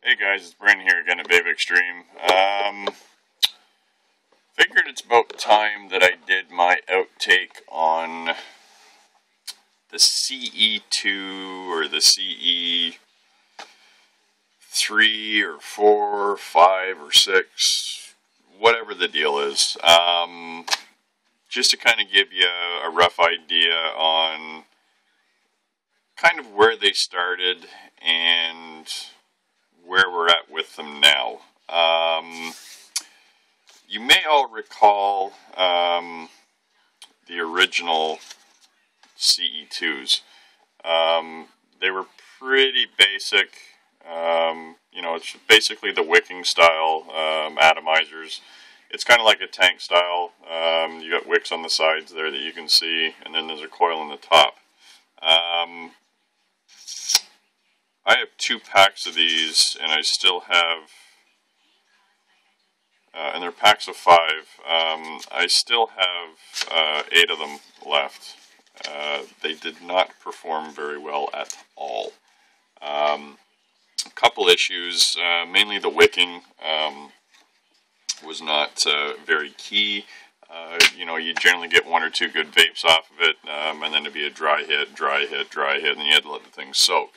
Hey guys, it's Brandon here again at Babe Extreme. Figured it's about time that I did my outtake on the CE2 or the CE3 or 4, 5 or 6, whatever the deal is. Just to kind of give you a rough idea on kind of where they started and where we're at with them now. You may all recall the original CE2s. They were pretty basic. It's basically the wicking style atomizers. It's kind of like a tank style. You got wicks on the sides there that you can see, and then there's a coil on the top. I have 2 packs of these, and I still have, and they're packs of 5. I still have 8 of them left. They did not perform very well at all. A couple issues, mainly the wicking was not very key. You generally get 1 or 2 good vapes off of it, and then it'd be a dry hit, and then you had to let the thing soak.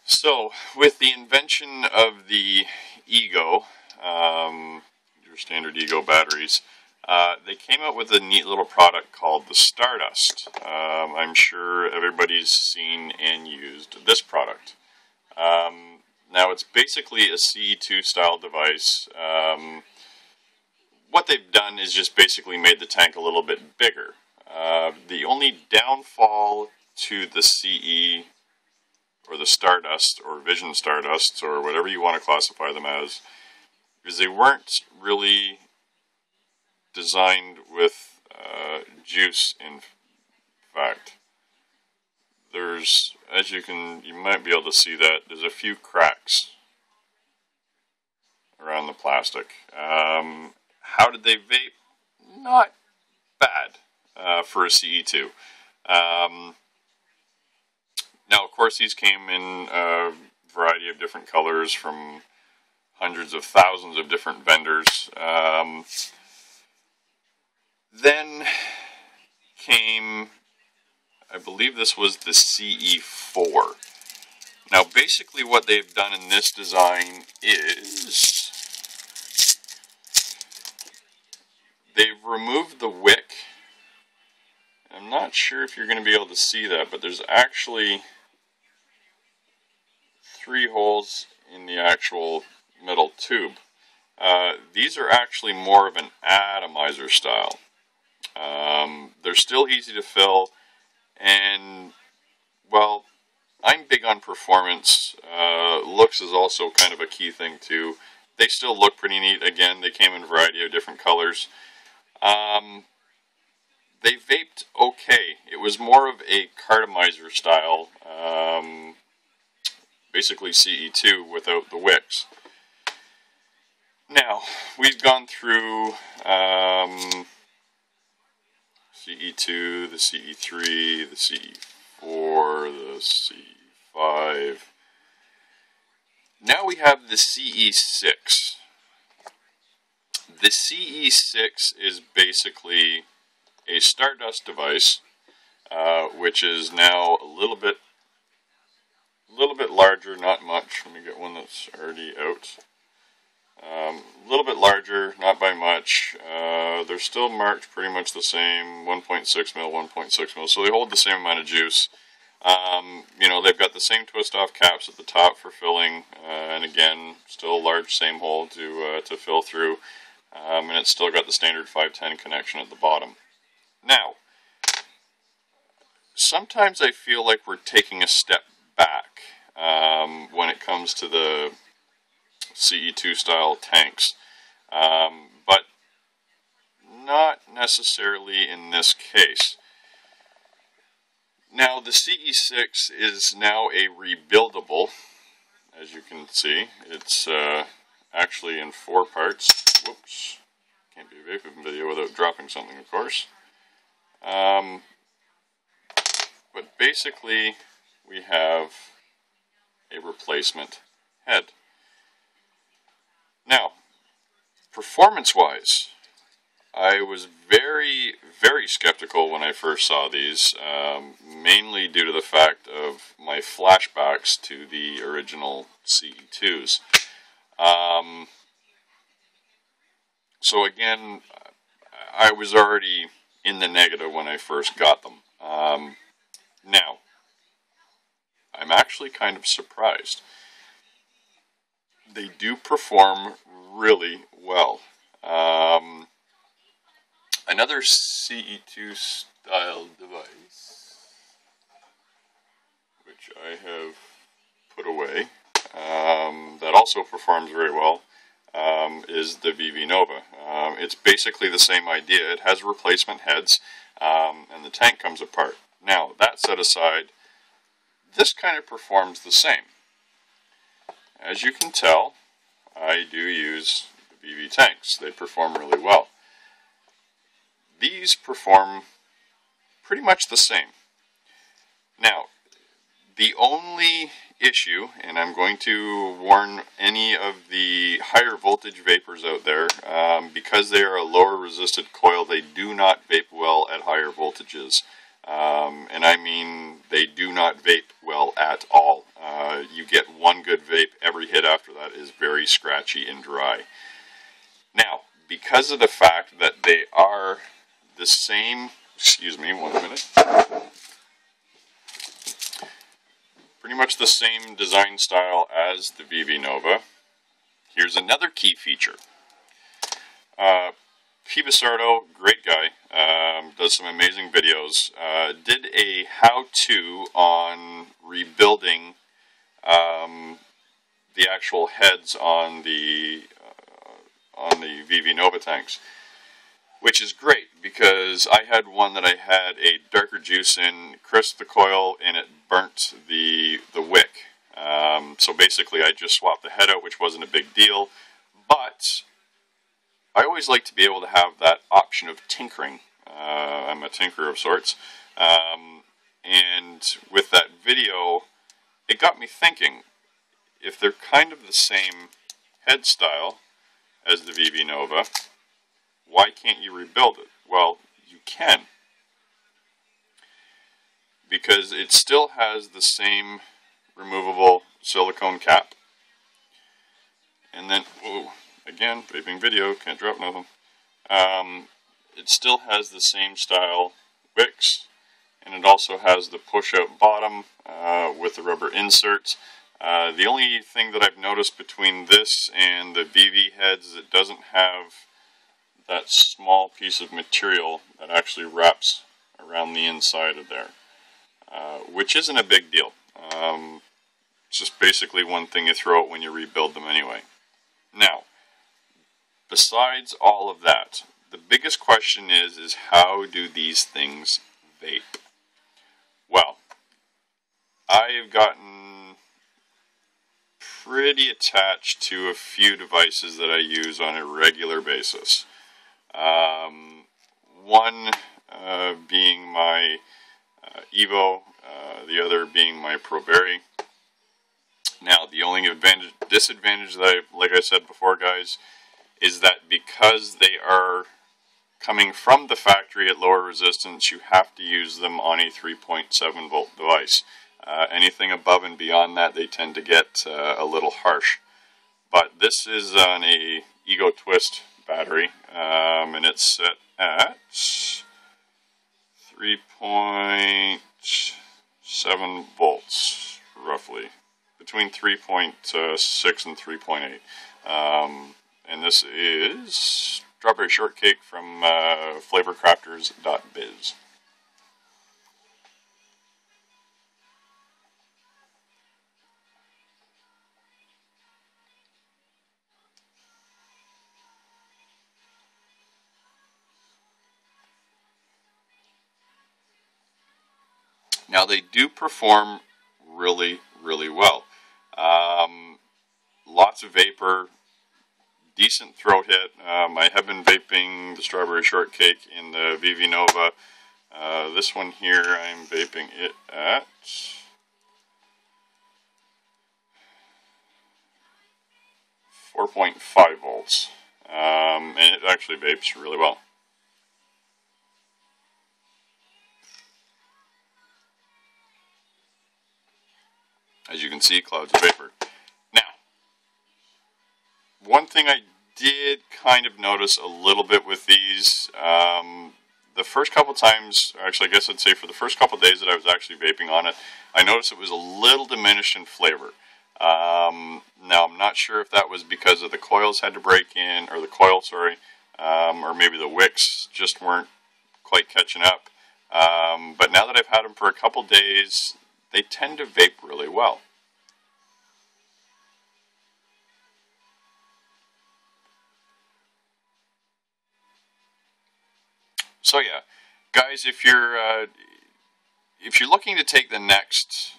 So, with the invention of the Ego, your standard Ego batteries, they came out with a neat little product called the Stardust. I'm sure everybody's seen and used this product. Now, it's basically a CE2 style device. What they've done is just basically made the tank a little bit bigger. The only downfall to the CE or the Stardust, or Vision Stardust, or whatever you want to classify them as, is they weren't really designed with juice, in fact. There's, as you might be able to see that, there's a few cracks around the plastic. How did they vape? Not bad for a CE2. Now, of course, these came in a variety of different colors from hundreds of thousands of different vendors. Then came, I believe this was the CE4. Now, basically what they've done in this design is they've removed the wick. I'm not sure if you're going to be able to see that, but there's actually 3 holes in the actual metal tube. These are actually more of an atomizer style. They're still easy to fill, and, well, I'm big on performance. Looks is also kind of a key thing too. They still look pretty neat. Again, they came in a variety of different colors. They vaped okay. It was more of a cartomizer style, basically CE2 without the wicks. Now, we've gone through CE2, the CE3, the CE4, the CE5. Now we have the CE6. The CE6 is basically a Stardust device, which is now a little bit larger, not much. Let me get one that's already out. A little bit larger, not by much. They're still marked pretty much the same, 1.6 mil, 1.6 mil, so they hold the same amount of juice. They've got the same twist-off caps at the top for filling, and again, still large, same hole to fill through, and it's still got the standard 510 connection at the bottom. Now, sometimes I feel like we're taking a step back when it comes to the CE2 style tanks, but not necessarily in this case. Now, the CE6 is now a rebuildable, as you can see. It's actually in 4 parts. Whoops, can't be a vaping video without dropping something, of course. But basically, we have a replacement head. Now, performance-wise, I was very, very skeptical when I first saw these, mainly due to the fact of my flashbacks to the original CE2s. So again, I was already in the negative when I first got them. Now, I'm actually kind of surprised. They do perform really well. Another CE2 style device, which I have put away, that also performs very well, is the VV Nova. It's basically the same idea. It has replacement heads, and the tank comes apart. Now, that set aside, this kind of performs the same. As you can tell, I do use the VV tanks. They perform really well. These perform pretty much the same. Now, the only issue, and I'm going to warn any of the higher voltage vapors out there, because they are a lower resisted coil, they do not vape well at higher voltages. And I mean, they do not vape well at all. You get one good vape, every hit after that is very scratchy and dry. Now, because of the fact that they are the same, excuse me, 1 minute, pretty much the same design style as the VV Nova, here's another key feature. Pibasardo, great guy, does some amazing videos, did a how-to on rebuilding the actual heads on the VV Nova tanks, which is great because I had one that I had a darker juice in, crisped the coil, and it burnt the wick. So basically I just swapped the head out, which wasn't a big deal, but I always like to be able to have that option of tinkering. I'm a tinkerer of sorts. And with that video, it got me thinking, if they're kind of the same head style as the VV Nova, why can't you rebuild it? Well, you can. Because it still has the same removable silicone cap. And then, oh, again, vaping video, can't drop nothing. It still has the same style wicks, and it also has the push-out bottom with the rubber inserts. The only thing that I've noticed between this and the VV heads is it doesn't have that small piece of material that actually wraps around the inside of there, which isn't a big deal. It's just basically one thing you throw out when you rebuild them anyway. Now, besides all of that, the biggest question is how do these things vape? Well, I've gotten pretty attached to a few devices that I use on a regular basis. One being my Evo, the other being my ProVeri. Now, the only disadvantage that like I said before, guys, is that because they are coming from the factory at lower resistance, you have to use them on a 3.7 volt device. Anything above and beyond that, they tend to get a little harsh. But this is on a Ego Twist battery, and it's set at 3.7 volts, roughly. Between 3.6 and 3.8. And this is Strawberry Shortcake from flavorcrafters.biz. Now, they do perform really, really well. Lots of vapor, decent throat hit. I have been vaping the Strawberry Shortcake in the VV Nova. This one here, I'm vaping it at 4.5 volts, and it actually vapes really well. As you can see, clouds of vapor. Now, one thing I did kind of notice a little bit with these, the first couple times, or actually I guess I'd say for the first couple days that I was actually vaping on it, I noticed it was a little diminished in flavor. Now I'm not sure if that was because of the coils had to break in, or the coil, sorry, or maybe the wicks just weren't quite catching up. But now that I've had them for a couple days, they tend to vape really well. So yeah, guys, if you're looking to take the next,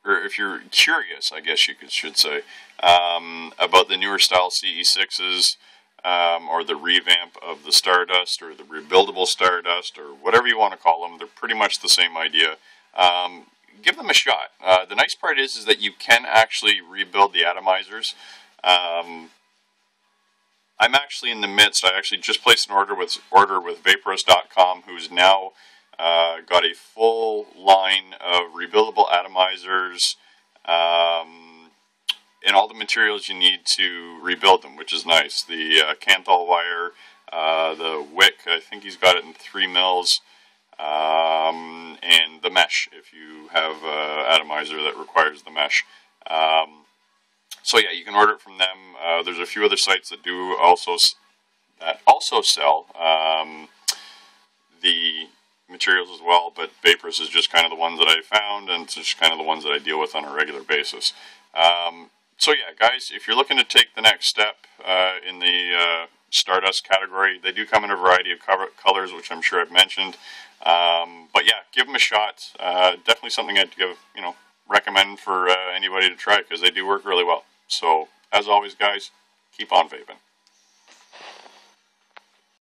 or if you're curious, I guess you should say, about the newer style CE6s, or the revamp of the Stardust, or the rebuildable Stardust, or whatever you want to call them, they're pretty much the same idea. Give them a shot. The nice part is that you can actually rebuild the atomizers. I'm actually in the midst. I actually just placed an order with Vaporous.com, who's now got a full line of rebuildable atomizers, and all the materials you need to rebuild them, which is nice. The Kanthal wire, the wick, I think he's got it in 3 mils, and the mesh, if you have an atomizer that requires the mesh. So yeah, you can order it from them. There's a few other sites that do also sell the materials as well, but Vaporous is just kind of the ones that I found, and it's just kind of the ones that I deal with on a regular basis. So yeah, guys, if you're looking to take the next step in the Stardust category, they do come in a variety of colors, which I'm sure I've mentioned. But yeah, give them a shot. Definitely something I'd recommend for anybody to try, because they do work really well. So, as always, guys, keep on vaping.